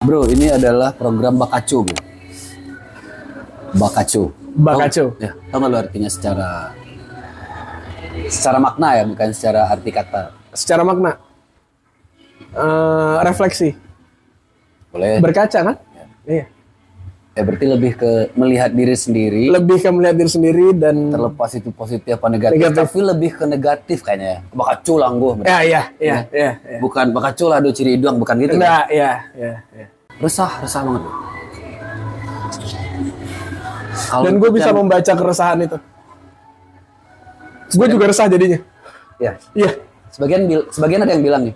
Bro, ini adalah program Bakaco, bro. Bakaco. Bakaco. Ya, tahu nggak lu artinya secara makna ya, bukan secara arti kata. Secara makna, refleksi, Boleh. berkaca kan? Iya. Berarti lebih ke melihat diri sendiri. Lebih ke melihat diri sendiri dan Terlepas itu positif apa negatif, Negatif. tapi lebih ke negatif kayaknya ya. Bakaco lah gue. iya. Bukan Bakaco lah, aduh ciri hidung, bukan gitu. Enggak, iya. Resah banget. Bro. Kalau Dan gue bisa yang- membaca keresahan itu. Gue juga resah jadinya. ya, Iya. sebagian ada yang bilang nih,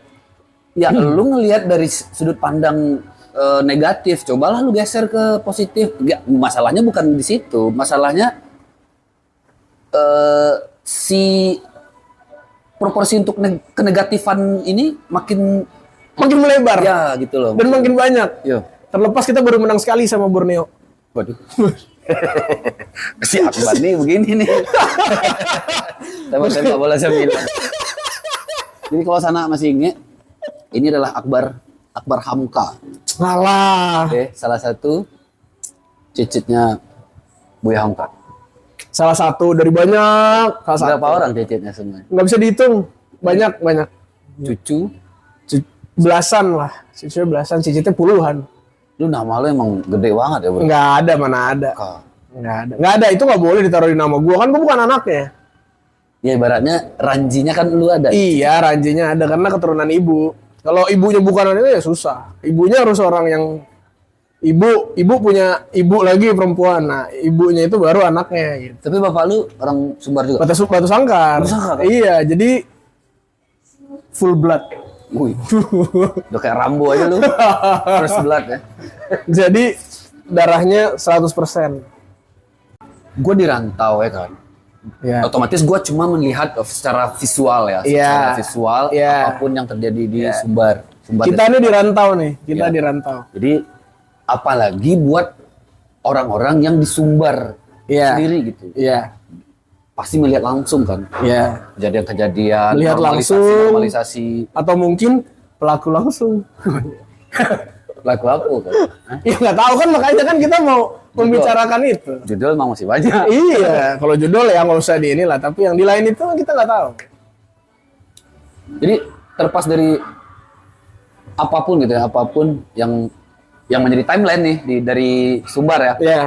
ya lu ngelihat dari sudut pandang negatif, cobalah lu geser ke positif. Nggak, masalahnya bukan di situ, masalahnya si proporsi untuk kenegatifan ini makin Makin melebar ya gitu loh. dan makin banyak. Yo, Terlepas kita baru menang sekali sama Borneo. waduh. Si Akbar nih begini nih. Tembak-tembak bola sembilan. Jadi kalau sana masih ingat, ini adalah Akbar Hamka. Ngalah. Oke, salah satu cicitnya Buya Hamka. Salah satu dari banyak. Salah satu. Berapa orang cicitnya semua? Nggak bisa dihitung. Banyak. Cucu. Belasan lah. Cicitnya belasan, cicitnya puluhan. Lu nama lu emang gede banget ya, bro. Nggak ada, mana ada. Kak. Nggak ada. Itu nggak boleh ditaruh di nama gua. Kan gua bukan anaknya. Ya ibaratnya ranjinya kan lu ada. Iya, ranjinya ada karena keturunan ibu. Kalau ibunya bukan itu ya susah. Ibunya harus orang yang ibu punya ibu lagi perempuan. Nah, ibunya itu baru anaknya gitu. Tapi bapak lu orang Sumbar juga? Batu sangkar. Batu sangkar, kan? Iya, jadi full blood. Wih. Udah kayak Rambo aja lu. First blood ya. Jadi darahnya 100%. Gue di rantau ya kan. Ya. Otomatis gue cuma melihat secara visual ya. Iya. Secara visual Iya. apapun yang terjadi di Sumbar. Kita ini di rantau nih, kita Iya. di rantau. Jadi apalagi buat orang-orang yang di Sumbar Iya. sendiri gitu. Iya. Pasti melihat langsung kan. Iya. Kejadian-kejadian, Melihat normalisasi. Atau mungkin pelaku langsung. Lagu aku kan. Hah? Ya nggak tahu kan, makanya kan kita mau membicarakan itu. Judul emang masih banyak. Iya, kalau judul ya nggak usah di inilah, tapi yang di lain itu kita nggak tahu. Jadi terlepas dari apapun gitu ya, apapun yang menjadi timeline nih dari Sumbar ya. Ya,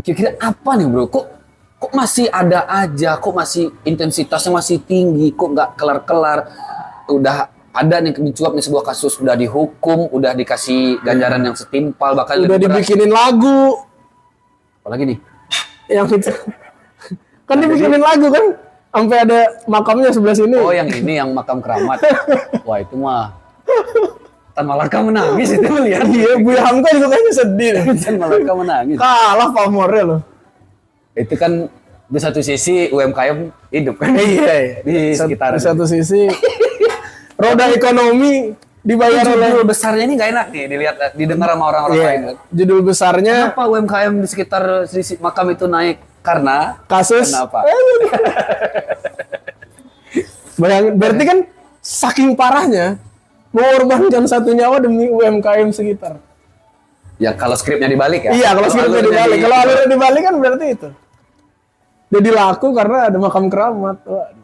Kira-kira apa nih bro? Kok masih ada aja? Kok masih intensitasnya masih tinggi? Kok nggak kelar-kelar? Udah ada nih mencuap nih sebuah kasus, udah dihukum, udah dikasih ganjaran yang setimpal, bahkan udah lebih berat. dibikinin lagu, Apalagi nih? yang itu kan dibikinin lagu kan, sampai ada makamnya sebelah sini. Oh yang ini yang makam keramat. Wah itu mah Tan Malaka menangis itu melihat. Iya, Buya Hamka juga kayaknya sedih. Tan Malaka menangis. Kalah pamornya loh. Itu kan di satu sisi UMKM hidup kan Iya. di sekitar. Di satu sisi roda ekonomi dibayar oleh. Judul besarnya ini nggak enak nih dilihat, didengar sama orang-orang Iya, lain kan. judul besarnya Kenapa UMKM di sekitar sisi makam itu naik? Karena kasus. kenapa? Bayangin, berarti kan saking parahnya mengorbankan satu nyawa demi UMKM sekitar. Ya kalau skripnya dibalik ya. Iya, kalau skripnya dibalik. Kalau alurnya dibalik kan berarti itu. Jadi laku karena ada makam keramat. Waduh.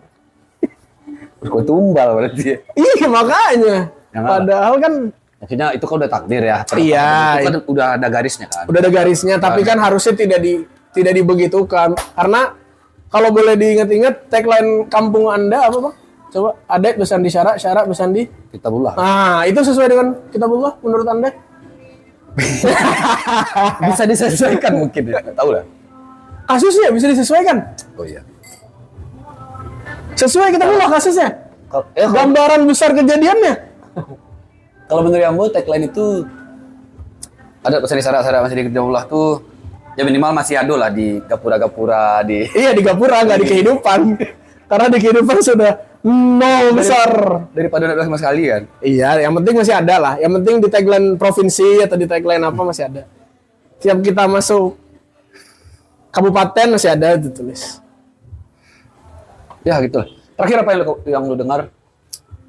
Gue tumbal berarti. Iya, makanya. Yang apa? Padahal kan Maksudnya itu kan udah takdir ya. Iya. Itu kan udah ada garisnya kan. udah ada garisnya, tapi kan harusnya tidak dibegitukan. Karena kalau boleh diingat-ingat tagline kampung Anda apa, Bang? Coba, adat besan di syarak, syarak besan di. Kita bulah. Nah, itu sesuai dengan kitabullah menurut Anda? Bisa disesuaikan mungkin ya. Tahu lah. Kasusnya bisa disesuaikan. Oh iya. Sesuai kitabullah kasusnya. Gambaran besar kejadiannya. Kalau menurut Ambo tagline itu ada pesan di syarat-syarat masih di kitabullah tuh ya minimal masih ada lah di gapura-gapura di Iya, di gapura, nggak di kehidupan. Karena di kehidupan sudah nol besar. daripada udah sama sekali kan. Iya, yang penting masih ada lah. Yang penting di tagline provinsi atau di tagline apa masih ada. Tiap kita masuk kabupaten masih ada ditulis. Ya gitu lah. Terakhir apa yang lu dengar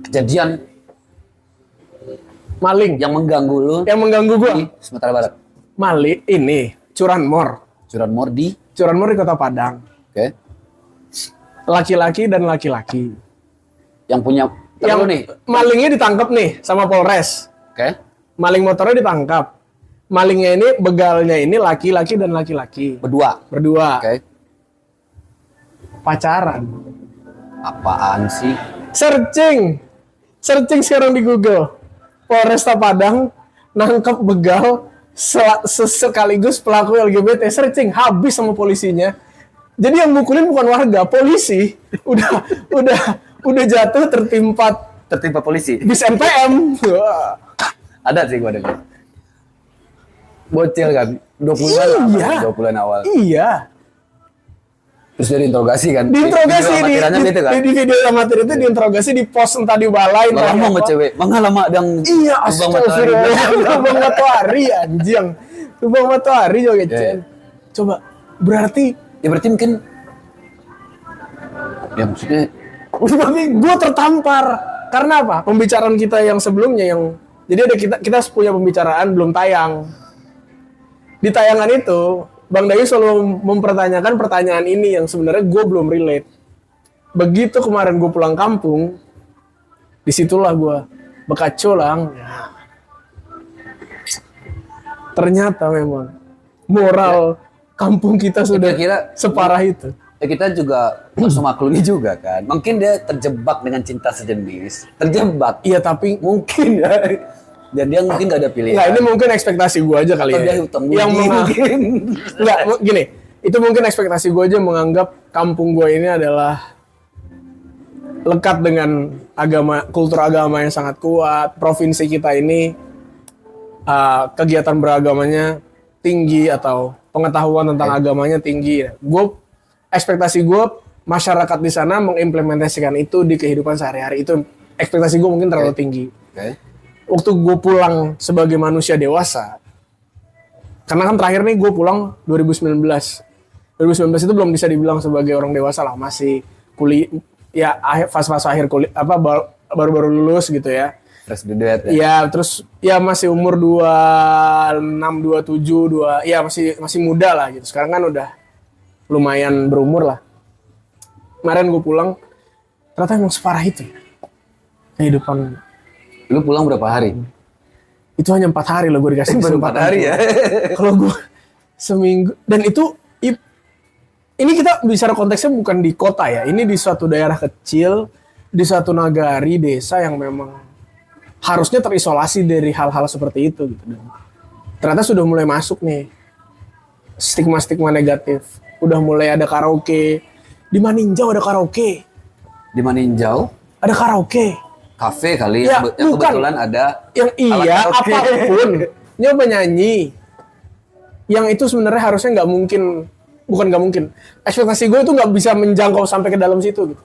kejadian Maling. Yang mengganggu lu Yang mengganggu gua. di Sumatera Barat. Maling ini curanmor. Curanmor di. Curanmor di Kota Padang. Oke. Laki-laki dan laki-laki. Yang punya. Yang Nih. malingnya ditangkap nih sama Polres. Oke. Maling motornya ditangkap. Malingnya ini, begalnya ini laki-laki dan laki-laki. Berdua. Berdua. Oke. Pacaran. Apaan sih? Searching. Searching sekarang di Google. Polresta Padang nangkep begal sekaligus pelaku LGBT. Searching habis sama polisinya. Jadi yang mukulin bukan warga, polisi. Udah jatuh Tertimpa polisi. bis NPM. Wah. Ada sih gua dengar. Bocil kan. 20-an Iya. 20-an awal. Iya. Terus dia diinterogasi kan. Diinterogasi Video amatirannya gitu kan. di video amatir itu diinterogasi di pos entah di balai Lo entah ngomong apa. sama cewek. Mangga lama dang. Iya, Abang Matahari. astagfirullah. Abang Matahari anjing. Abang Matahari juga Iya. Coba berarti Ya berarti mungkin. Ya maksudnya. gue tertampar. Karena apa? Pembicaraan kita yang sebelumnya yang jadi ada kita punya pembicaraan belum tayang. Di tayangan itu, Bang Dayu selalu mempertanyakan pertanyaan ini yang sebenarnya gue belum relate. Begitu kemarin gue pulang kampung, disitulah gue bekaculang. Ternyata memang moral kampung kita sudah Kira-kira separah itu. ya kita juga harus memaklumi juga kan. Mungkin dia terjebak dengan cinta sejenis. Terjebak. Iya tapi Mungkin ya. Dan dia mungkin gak ada pilihan. nggak, ini mungkin ekspektasi gue aja kali Atau ya. dia hutang budi Yang mungkin. nggak gini, itu mungkin ekspektasi gue aja menganggap kampung gue ini adalah lekat dengan kultur agama yang sangat kuat. Provinsi kita ini kegiatan beragamanya tinggi atau pengetahuan tentang agamanya tinggi. Ekspektasi gue masyarakat di sana mengimplementasikan itu di kehidupan sehari-hari. Itu ekspektasi gue mungkin terlalu tinggi. Oke. Waktu gue pulang sebagai manusia dewasa, karena kan terakhir nih gue pulang 2019 itu belum bisa dibilang sebagai orang dewasa lah, masih kuliah ya, fase-fase akhir kuliah baru-baru lulus gitu ya. Fresh graduate ya. Ya terus ya masih umur 26, 27, ya masih muda lah gitu. Sekarang kan udah lumayan berumur lah. Kemarin gue pulang, ternyata emang separah itu kehidupan. Lu pulang berapa hari? Itu hanya 4 hari loh gue dikasih Baru 4 hari ya. Kalau gue seminggu, dan itu ini kita bicara konteksnya bukan di kota ya, ini di suatu daerah kecil, di suatu nagari, desa yang memang harusnya terisolasi dari hal-hal seperti itu gitu. Dan ternyata sudah mulai masuk nih stigma-stigma negatif. Udah mulai ada karaoke. Di Maninjau ada karaoke. Di Maninjau? Ada karaoke. Kafe kali Ya, yang bukan. kebetulan ada Yang alat iya karaoke. apapun nyoba nyanyi yang itu sebenarnya harusnya nggak mungkin, bukan nggak mungkin, ekspektasi gue itu nggak bisa menjangkau sampai ke dalam situ gitu.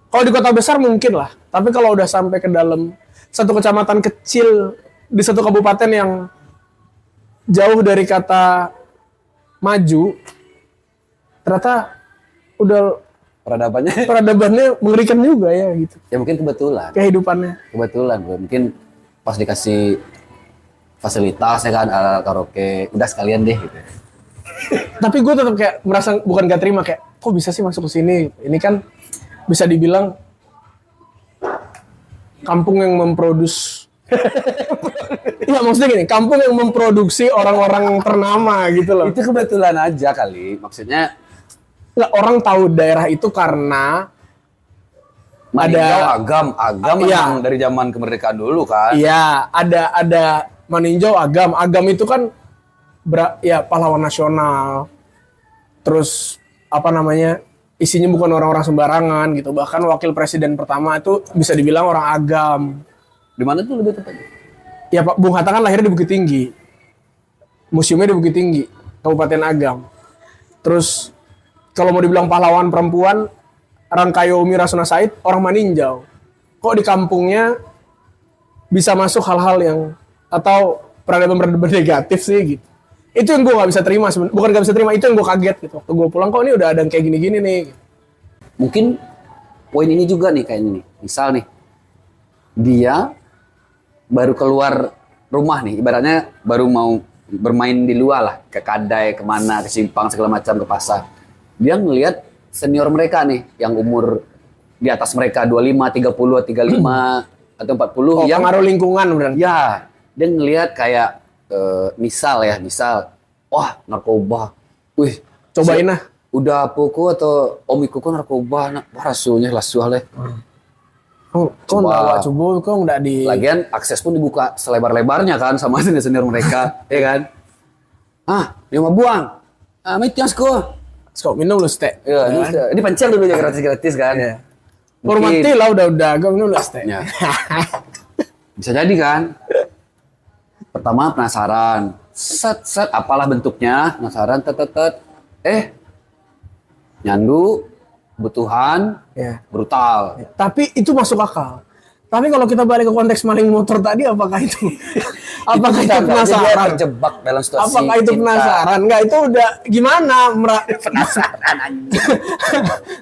Kalau di kota besar mungkin lah, tapi kalau udah sampai ke dalam satu kecamatan kecil di satu kabupaten yang jauh dari kata maju, ternyata udah peradabannya mengerikan juga ya gitu. Ya mungkin kebetulan. Kehidupannya. Kebetulan bro. Mungkin pas dikasih fasilitas ya kan, alat karaoke, udah sekalian deh gitu. Tapi gue tetap kayak merasa bukan gak terima, kayak kok bisa sih masuk ke sini? Ini kan bisa dibilang kampung yang memproduksi. Iya maksudnya gini, kampung yang memproduksi orang-orang ternama gitu loh. Itu kebetulan aja kali. Maksudnya Nggak, orang tahu daerah itu karena Maninjau agam Iya. memang dari zaman kemerdekaan dulu kan. iya ada Maninjau agam itu kan ya pahlawan nasional. Terus apa namanya, isinya bukan orang-orang sembarangan gitu. Bahkan wakil presiden pertama itu bisa dibilang orang agam. Di mana tuh lebih tepatnya? Ya Pak Bung Hatta kan lahirnya di Bukit Tinggi. Museumnya di Bukit Tinggi, Kabupaten Agam. Terus kalau mau dibilang pahlawan perempuan, Rangkayomi Rasuna Said orang Maninjau. Kok di kampungnya bisa masuk hal-hal yang atau peradaban negatif sih gitu. Itu yang gue nggak bisa terima sebenarnya. Bukan nggak bisa terima, itu yang gue kaget gitu. Waktu gue pulang, kok ini udah ada yang kayak gini-gini nih. Mungkin poin ini juga nih kayak ini. Misal nih, dia baru keluar rumah nih, ibaratnya baru mau bermain di luar lah, ke Kadai, kemana, ke Simpang segala macam, ke pasar. Dia ngelihat senior mereka nih, yang umur di atas mereka 25, 30, 35 atau 40 yang pengaruh lingkungan berarti. ya, dia ngelihat kayak misal, wah narkoba, wih Cobain lah. udah poko atau omiku kok narkoba, wah rasanya lah soalnya. Kok Coba. coba kok nggak di. Lagian akses pun dibuka selebar-lebarnya kan sama senior mereka, ya kan? Dia mau buang, mitias kok. Skop minum lu stek. Ya, ini pancel dulu ya gratis-gratis kan? Iya. Hormati lah udah gue minum lu stek. Ya. Bisa jadi kan? Pertama penasaran, set apalah bentuknya, penasaran, nyandu, kebutuhan, Ya. brutal. Tapi itu masuk akal. Tapi kalau kita balik ke konteks maling motor tadi, apakah itu Dia penasaran? terjebak dalam situasi Apakah itu cinta. penasaran? Enggak, itu udah gimana? Penasaran anjing.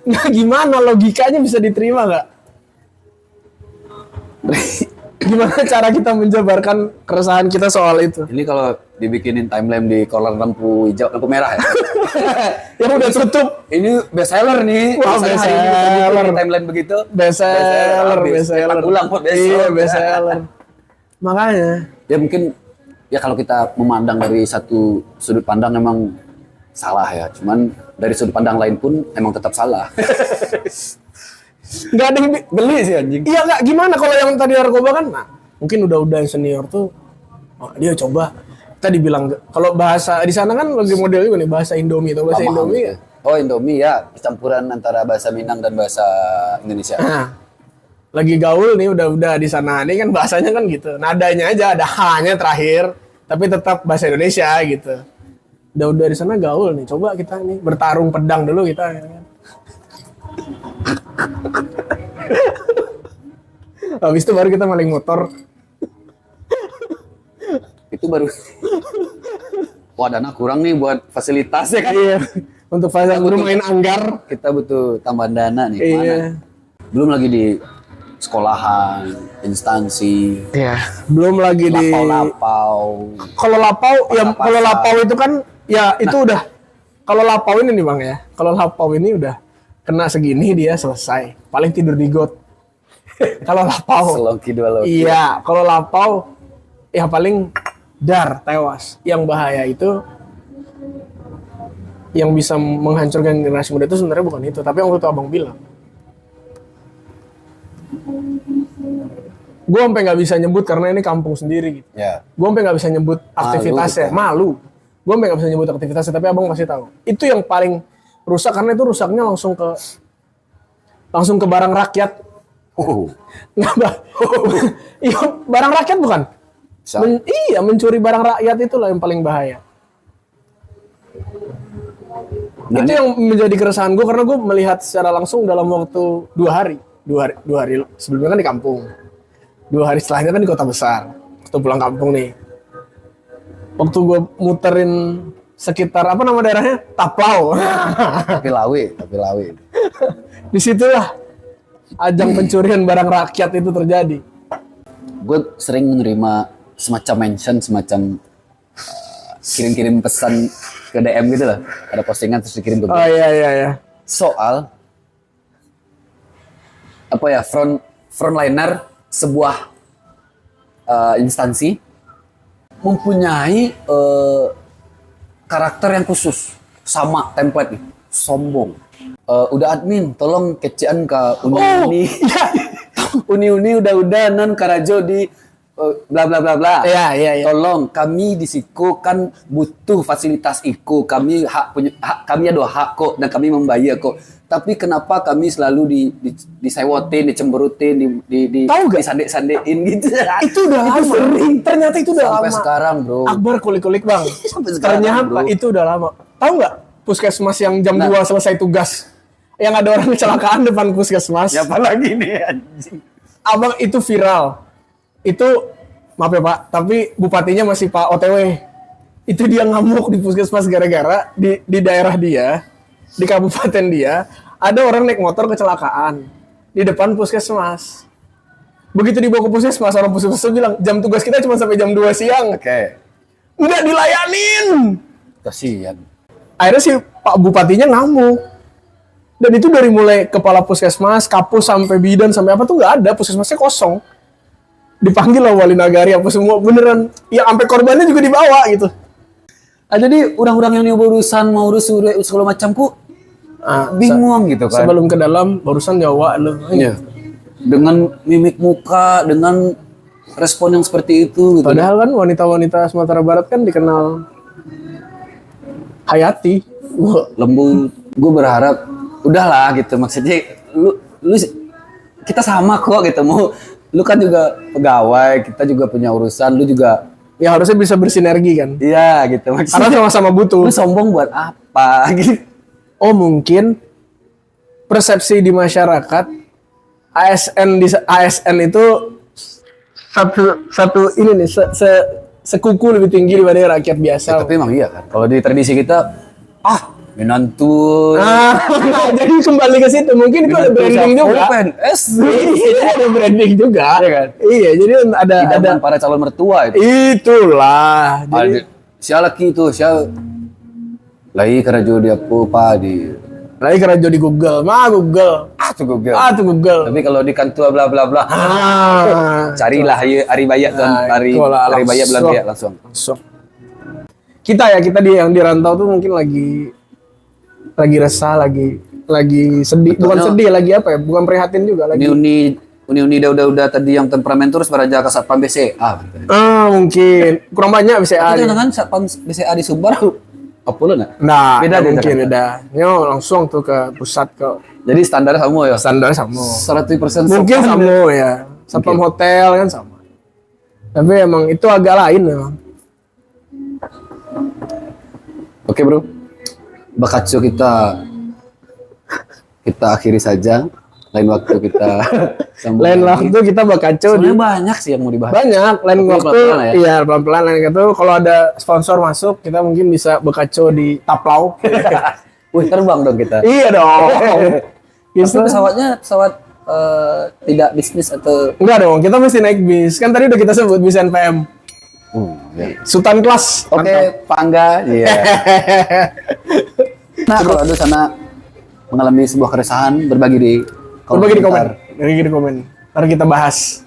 Nggak gimana logikanya bisa diterima nggak? Gimana cara kita menjabarkan keresahan kita soal itu? Ini kalau dibikinin timeline di kolor lampu hijau, lampu merah ya. Yang udah tutup. Ini best seller nih. Wah, Misalnya best hari ini kita bikin seller. di timeline begitu. Best seller. Cetak ulang buat besok. Iya, best seller. Makanya. Ya mungkin ya kalau kita memandang dari satu sudut pandang memang salah ya. Cuman dari sudut pandang lain pun emang tetap salah. Nggak ada yang Geli sih anjing. Iya nggak gimana kalau yang tadi narkoba kan, nah, mungkin udah yang senior tuh, dia coba. Kita dibilang kalau bahasa di sana kan lagi model juga nih bahasa Indomie atau bahasa Paham Indomie gitu. ya. Oh Indomie ya, campuran antara bahasa Minang dan bahasa Indonesia. Nah, lagi gaul nih udah di sana nih kan bahasanya kan gitu. Nadanya aja ada h-nya terakhir, tapi tetap bahasa Indonesia gitu. Udah di sana gaul nih. Coba kita nih bertarung pedang dulu kita. Ya kan? Habis itu baru kita maling motor. Itu baru. Wah dana kurang nih buat fasilitasnya kan. Iya. Untuk fase guru main anggar. Kita butuh tambahan dana nih. Iya. Mana? Belum lagi di sekolahan, instansi, Iya. Belum lagi di lapau-lapau. kalau lapau ya Pasar-pasar. kalau lapau itu kan ya itu udah kalau lapau ini nih Bang ya. Kalau lapau ini udah kena segini dia selesai. Paling tidur di got. Kalau lapau. Selongki dua loki. Iya, kalau lapau ya paling dar tewas. Yang bahaya itu yang bisa menghancurkan generasi muda itu sebenarnya bukan itu, tapi yang waktu itu Abang bilang. Gue sampai nggak bisa nyebut karena ini kampung sendiri gitu. Ya. Gue sampai nggak bisa nyebut aktivitasnya, gitu. malu. Gue sampai nggak bisa nyebut aktivitasnya, tapi abang masih tahu. Itu yang paling rusak karena itu rusaknya langsung ke barang rakyat. Nggak, iya, barang rakyat bukan? Iya, mencuri barang rakyat itulah yang paling bahaya. Nah, itu yang menjadi keresahan gue karena gue melihat secara langsung dalam waktu 2 hari sebelumnya kan di kampung, 2 hari setelahnya kan di kota besar. Waktu pulang kampung nih, waktu gue muterin sekitar apa nama daerahnya, Taplau. Tapi lawe. Disitulah ajang pencurian barang rakyat itu terjadi. Gue sering menerima semacam mention, semacam kirim-kirim pesan ke DM gitu lah. Ada postingan terus dikirim ke gue. Oh iya. Soal apa ya, frontliner sebuah instansi mempunyai karakter yang khusus sama template nih, sombong. Udah admin, tolong kecian ke uni-uni. Uni-uni udah nan karajo di bla bla bla bla. Iya. Tolong kami di siku kan butuh fasilitas iku. Kami kami ada hak kok dan kami membayar kok. Tapi kenapa kami selalu disewotin, dicemberutin, Tahu gak? disandek-sandein gitu. Itu udah lama. sering. Ternyata itu udah Sampai lama. sekarang, bro. Akbar kulik-kulik bang. Sampai sekarang, Ternyata bro. itu udah lama. Tahu nggak puskesmas yang jam 2 selesai tugas, yang ada orang kecelakaan depan puskesmas? Siapa lagi nih anjing? Abang itu viral. Itu maaf ya Pak, tapi bupatinya masih Pak OTW. Itu dia ngamuk di puskesmas gara-gara di daerah dia, di kabupaten dia, ada orang naik motor kecelakaan di depan puskesmas. Begitu dibawa ke puskesmas, orang puskesmas bilang, jam tugas kita cuma sampai jam 2 siang. Oke. Nggak dilayanin. Kasihan. Akhirnya si Pak Bupatinya ngamuk. Dan itu dari mulai kepala puskesmas, kapus sampai bidan sampai apa tuh nggak ada, puskesmasnya kosong. Dipanggil lah wali nagari apa semua beneran. Ya sampai korbannya juga dibawa gitu. Jadi orang-orang yang berurusan mau urus segala macam kok bingung gitu kan. Sebelum ke dalam barusan nyawa lu. Iya. Dengan mimik muka, dengan respon yang seperti itu gitu. Padahal kan wanita-wanita Sumatera Barat kan dikenal hayati. Wah, lembut. Gue berharap udahlah gitu, maksudnya lu kita sama kok gitu. Mau lu kan juga pegawai, kita juga punya urusan, lu juga Ya harusnya bisa bersinergi kan. iya gitu Karena maksudnya. sama-sama butuh. Lu sombong buat apa gitu. Oh mungkin persepsi di masyarakat ASN itu satu ini nih sekuku lebih tinggi daripada rakyat biasa. Ya, tapi emang iya kan. Kalau di tradisi kita menantu. Jadi kembali ke situ mungkin itu ada branding juga. PNS. Iya, ada branding juga. Iya kan? Iya, jadi ada Idaman para calon mertua itu. itulah. Jadi Siapa lagi itu? Siapa? Lagi kerja di apa di lagi kerja di Google, Google. tuh Google. Tuh Google. Tapi kalau di kantor bla bla bla. Carilah ya hari bayak tuan hari itulah, bayak bulan langsung. biak langsung. Kita yang di rantau tuh mungkin lagi resah, lagi sedih, bukan Betulnya- sedih lagi apa ya? Bukan prihatin juga lagi. Uni udah tadi yang temperamen terus pada jaga satpam BCA. Mungkin kurang banyak bisa Itu dengan satpam BCA di Sumbar apa lu nak? Nah, Beda beda deh, mungkin Jakarta. beda. Yo langsung tuh ke pusat ke Jadi standarnya sama ya. standar sama. 100% Mungkin sopan. sama ya. Satpam hotel kan sama. Tapi emang itu agak lain memang. Oke bro, Bakatsu kita akhiri saja. Lain waktu kita sambung Lain lagi. waktu kita bakaco di Sebenarnya banyak sih yang mau dibahas. banyak. Lain Tapi waktu pelan-pelan ya. iya pelan-pelan lain waktu kalau ada sponsor masuk kita mungkin bisa bakaco di Taplau. Wih terbang dong kita. Iya dong. Tapi Gitu. pesawat tidak bisnis atau Enggak dong, kita mesti naik bis. Kan tadi udah kita sebut bis NPM. ya. Sultan kelas. Oke, Pak Angga. Iya. Nah, kalau ada sana mengalami sebuah keresahan, berbagi di Berbagi di komen. komentar. Berbagi di komen. Ntar kita bahas.